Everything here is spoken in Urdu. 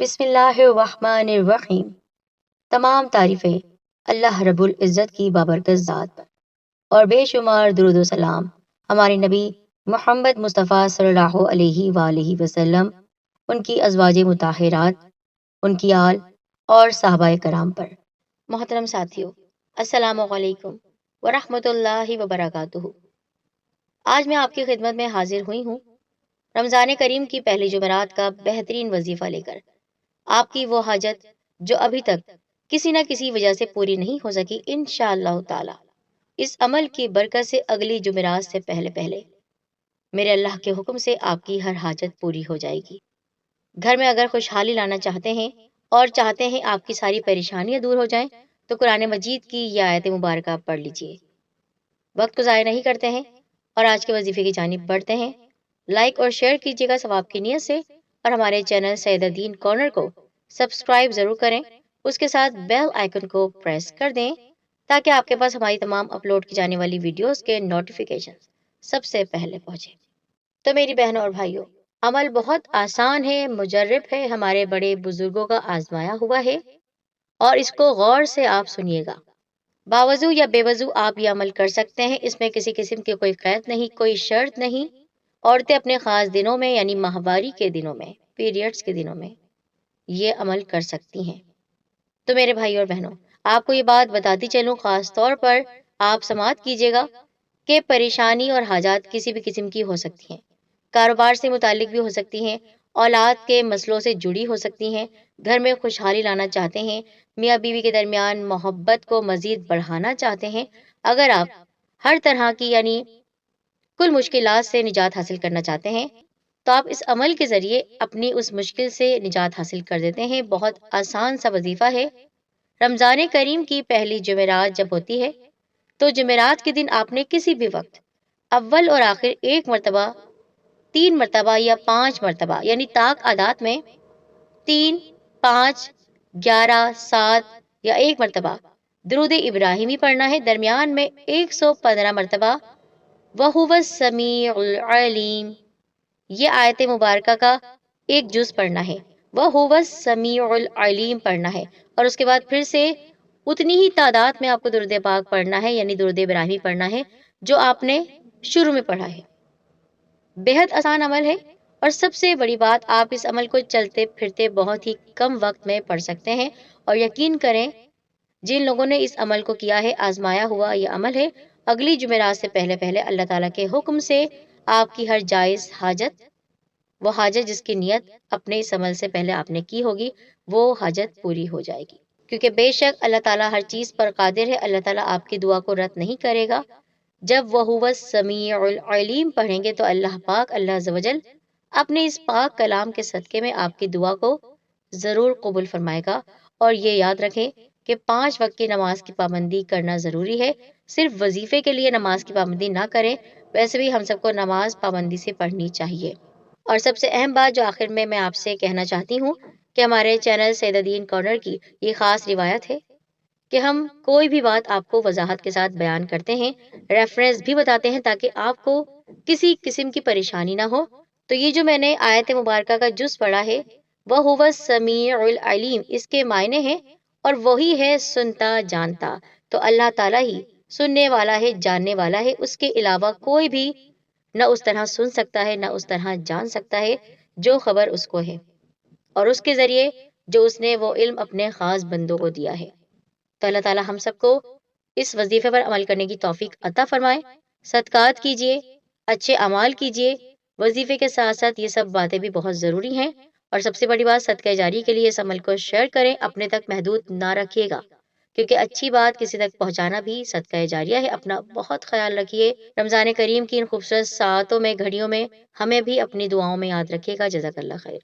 بسم اللہ الرحمن الرحیم۔ تمام تعریفیں اللہ رب العزت کی بابرکت ذات پر اور بے شمار درود و سلام ہمارے نبی محمد مصطفیٰ صلی اللہ علیہ وآلہ وسلم، ان کی ازواج مطہرات، ان کی آل اور صحابہ کرام پر۔ محترم ساتھیو، السلام علیکم ورحمۃ اللہ وبرکاتہ۔ آج میں آپ کی خدمت میں حاضر ہوئی ہوں رمضان کریم کی پہلی جمعرات کا بہترین وظیفہ لے کر۔ آپ کی وہ حاجت جو ابھی تک کسی نہ کسی وجہ سے پوری نہیں ہو سکی، انشاءاللہ تعالی اس عمل کی برکت سے اگلی جمعرات سے پہلے میرے اللہ کے حکم سے آپ کی ہر حاجت پوری ہو جائے گی۔ گھر میں اگر خوشحالی لانا چاہتے ہیں اور چاہتے ہیں آپ کی ساری پریشانیاں دور ہو جائیں تو قرآن مجید کی یہ آیت مبارکہ پڑھ لیجئے۔ وقت کو ضائع نہیں کرتے ہیں اور آج کے وظیفے کی جانب بڑھتے ہیں۔ لائک اور شیئر کیجیے گا ثواب کی نیت سے، اور ہمارے چینل سید الدین کارنر کو سبسکرائب ضرور کریں، اس کے ساتھ بیل آئیکن کو پریس کر دیں تاکہ آپ کے پاس ہماری تمام اپلوڈ کی جانے والی ویڈیوز کے نوٹیفیکیشن سب سے پہلے پہنچے۔ تو میری بہنوں اور بھائیوں، عمل بہت آسان ہے، مجرب ہے، ہمارے بڑے بزرگوں کا آزمایا ہوا ہے، اور اس کو غور سے آپ سنیے گا۔ باوضو یا بے وضو آپ یہ عمل کر سکتے ہیں، اس میں کسی قسم کی کوئی قید نہیں، کوئی شرط نہیں۔ عورتیں اپنے خاص دنوں میں یعنی ماہواری کے دنوں میں، پیریڈز کے دنوں میں یہ عمل کر سکتی ہیں۔ تو میرے بھائی اور بہنوں، آپ کو یہ بات بتاتی چلوں، خاص طور پر آپ سماعت کیجیے گا کہ پریشانی اور حاجات کسی بھی قسم کی ہو سکتی ہیں، کاروبار سے متعلق بھی ہو سکتی ہیں، اولاد کے مسئلوں سے جڑی ہو سکتی ہیں، گھر میں خوشحالی لانا چاہتے ہیں، میاں بیوی کے درمیان محبت کو مزید بڑھانا چاہتے ہیں، اگر آپ ہر طرح کی یعنی کل مشکلات سے نجات حاصل کرنا چاہتے ہیں تو آپ اس عمل کے ذریعے اپنی اس مشکل سے نجات حاصل کر دیتے ہیں۔ بہت آسان سا وظیفہ ہے۔ رمضان کریم کی پہلی جمعرات جب ہوتی ہے تو جمعرات کے دن آپ نے کسی بھی وقت اول اور آخر ایک مرتبہ، 3 مرتبہ یا 5 مرتبہ یعنی طاق عادات میں 3، 5، 11، 7 یا 1 مرتبہ درود ابراہیمی پڑھنا ہے۔ درمیان میں 115 مرتبہ وَهُوَ السَّمِيعُ الْعَلِيمُ یہ آیت مبارکہ کا ایک جز پڑھنا ہے، وَهُوَ السَّمِيعُ الْعَلِيمُ پڑھنا ہے، اور اس کے بعد پھر سے اتنی ہی تعداد میں آپ کو درود پاک پڑھنا ہے یعنی درود ابراہیمی پڑھنا ہے جو آپ نے شروع میں پڑھا ہے۔ بہت آسان عمل ہے، اور سب سے بڑی بات، آپ اس عمل کو چلتے پھرتے بہت ہی کم وقت میں پڑھ سکتے ہیں، اور یقین کریں جن لوگوں نے اس عمل کو کیا ہے، آزمایا ہوا یہ عمل ہے، اگلی جمعرات سے پہلے اللہ تعالیٰ کے حکم سے آپ کی ہر جائز حاجت، وہ حاجت جس کی نیت اپنے اس عمل سے پہلے آپ نے کی ہوگی، وہ حاجت پوری ہو جائے گی، کیونکہ بے شک اللہ تعالیٰ ہر چیز پر قادر ہے۔ اللہ تعالیٰ آپ کی دعا کو رد نہیں کرے گا۔ جب وَهُوَ السَّمِيعُ الْعَلِيمُ پڑھیں گے تو اللہ پاک، اللہ عز و جل اپنے اس پاک کلام کے صدقے میں آپ کی دعا کو ضرور قبول فرمائے گا۔ اور یہ یاد رکھیں کہ 5 وقت کی نماز کی پابندی کرنا ضروری ہے، صرف وظیفے کے لیے نماز کی پابندی نہ کریں، ویسے بھی ہم سب کو نماز پابندی سے پڑھنی چاہیے۔ اور سب سے اہم بات جو آخر میں آپ سے کہنا چاہتی ہوں کہ ہمارے چینل سید الدین کارنر کی یہ خاص روایت ہے کہ ہم کوئی بھی بات آپ کو وضاحت کے ساتھ بیان کرتے ہیں، ریفرنس بھی بتاتے ہیں تاکہ آپ کو کسی قسم کی پریشانی نہ ہو۔ تو یہ جو میں نے آیت مبارکہ کا جز پڑھا ہے، وَهُوَ السَّمِيعُ الْعَلِيمُ، اس کے معنی ہیں اور وہی ہے سنتا جانتا۔ تو اللہ تعالیٰ ہی سننے والا ہے، جاننے والا ہے، اس کے علاوہ کوئی بھی نہ اس طرح سن سکتا ہے، نہ اس طرح جان سکتا ہے جو خبر اس کو ہے، اور اس کے ذریعے جو اس نے وہ علم اپنے خاص بندوں کو دیا ہے۔ تو اللہ تعالیٰ ہم سب کو اس وظیفے پر عمل کرنے کی توفیق عطا فرمائے۔ صدقات کیجیے، اچھے اعمال کیجیے، وظیفے کے ساتھ ساتھ یہ سب باتیں بھی بہت ضروری ہیں، اور سب سے بڑی بات، صدقہ جاری کے لیے اس عمل کو شیئر کریں، اپنے تک محدود نہ رکھیے گا، کیونکہ اچھی بات کسی تک پہنچانا بھی صدقہ جاریہ ہے۔ اپنا بہت خیال رکھیے۔ رمضان کریم کی ان خوبصورت ساعتوں میں، گھڑیوں میں ہمیں بھی اپنی دعاؤں میں یاد رکھیے گا۔ جزاک اللہ خیر۔